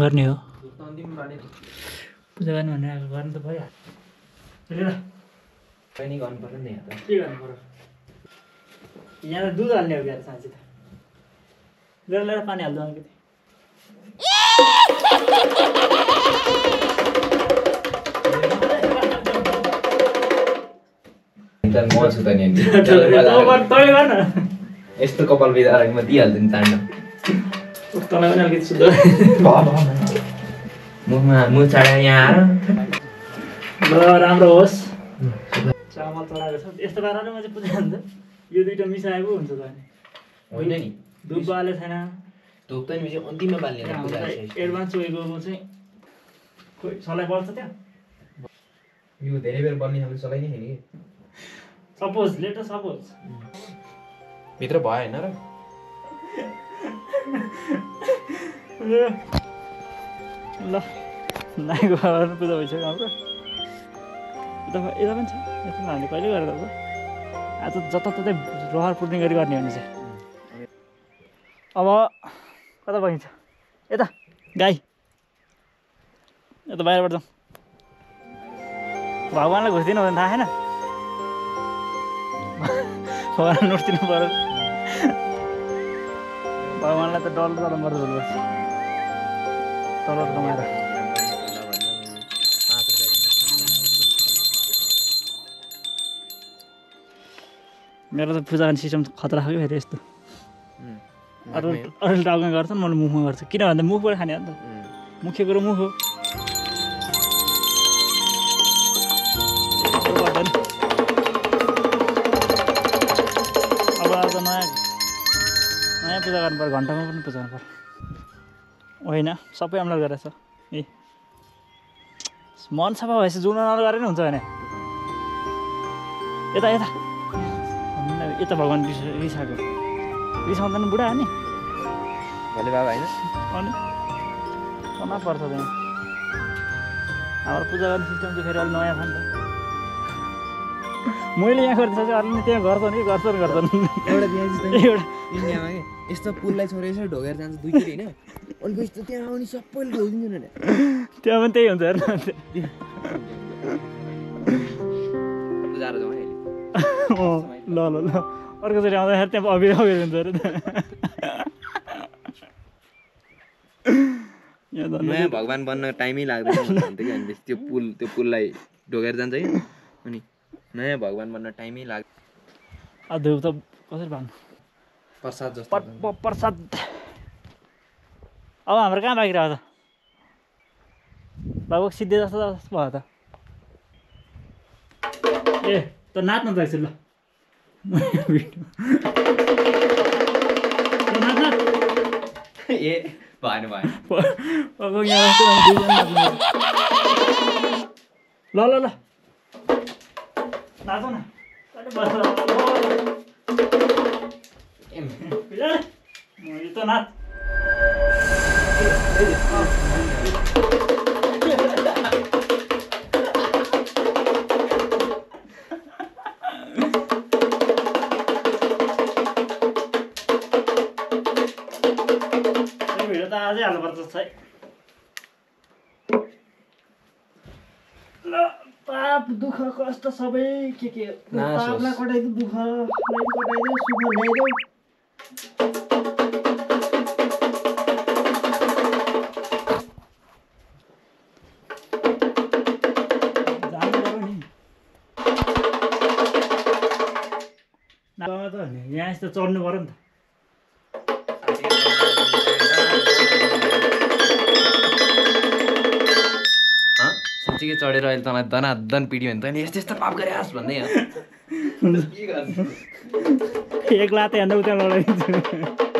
गर्ने हो अन्तिम गर्ने पूजा गर्ने भनेर आएको गर्नु त भइहाल्यो ल पनि गर्नु पर्यो नि यहाँ त के गर्नु पर्यो यहाँ त दुध हाल्ने हो क्या साँच्ची त लिएर पानी हाल्दो अलिकति म छु त नि तैँले गर न यस्तो कपाल बिदाएर म दिइहाल्छु नि चाँडो तँलाई पनि अलिकति शुद्ध मुख चाँडा यहाँ आएर ल राम्रो होस् चामल चढाएको छ यस्तो पाराले म चाहिँ पूजा हुन्छ यो दुइटा मिसाएको हुन्छ त अनि होइन नि धुप बाले छैन धुप त नि अन्तिममा बाल्ने एडभान्स गएको चाहिँ खोइ सलाई बल्छ त्यहाँ यो धेरै बेर बल्ने खालको सलाई नै छैन कि सपोज लेट सपोज भित्र भयो होइन र ल नानीको बाबाको पूजा भइसक्यो हाम्रो यता पनि छ यता हामीले कहिले गरेर अब आज जताततै रहर पुर्ने गरी गर्ने हो भने चाहिँ अब कता बगिन्छ यता गाई यता बाहिरबाट जाउँ भगवान्लाई घुस्दिनु भने थाहा छैन भगवान्लाई नोटिदिनु पऱ्यो भगवान्लाई त डर डर मर्छ बोल्नुपर्छ डर कमाएर मेरो त पूजा गर्ने सिस्टम खतरा खायो फेरि यस्तो अरू टाउमा गर्छन् मैले मुखमा गर्छु किन भन्दा मुखबाट खाने हो नि त मुख्य कुरो मुख हो अब आज नयाँ पूजा गर्नु पर्यो घन्टामा पनि पूजा गर्नु पर्यो होइन सबै अम्ला गरेर छ ए मन सफा भएपछि जुन नगरे नि हुन्छ भने यता यता यता भगवान् रिसाएको रिसाउँदैन बुढा अनि भोलि बाबा होइन अनि कमा पर्छ त्यहाँ हाम्रो पूजा गर्ने सिस्टम चाहिँ फेरि अलिक नयाँ छ नि त मैले यहाँ गर्दैछ चाहिँ अरूले त्यहाँ गर्छन् कि गर्छन् एउटा त्यहाँ एउटा इन्डियामा कि यस्तो पुललाई छोडेर यसरी ढोगेर जान्छ दुईचोटि होइन अनि पछि त त्यहाँ आउने सबैले ढोगिदिन्छ नि त्यहाँ पनि त्यही हुन्छ हेर्नु पूजाहरू जाउँ है ल ल ल अर्कोचोटि आउँदाखेरि त्यहाँ अबिर अबिर हुन्छ अरे नयाँ भगवान् बन्न टाइमै लाग्दैन भन्थ्यो कि हामीले त्यो पुललाई ढोगेर जान्छ कि अनि नयाँ भगवान् बन्न टाइमै लाग्छ धुप त कसरी भाग्नु प्रसाद जस्तो प्रसाद अब हाम्रो कहाँ बाँकी रह्यो त लगभग सिद्धे जस्तो भयो त ए त नाच्न त एकछिन ल ए भएन भएन ल ल ल नाच न त नाच आजै हाल्नुपर्छ है ल पाप दुःख कष्ट सबै के पापलाई कटाइदियो दुःखलाई कटाइदियो सुख ल्याइदियो जानु पर्यो नि यहाँ यस्तो चढ्नु पर्यो नि त साँच्चीकै चढेर अहिले तँलाई दनादन पिड्यो भने तैँले यस्तो यस्तो पाप गरे आस भन्दै एक लाते हान्दा उता लडाइदिन्छु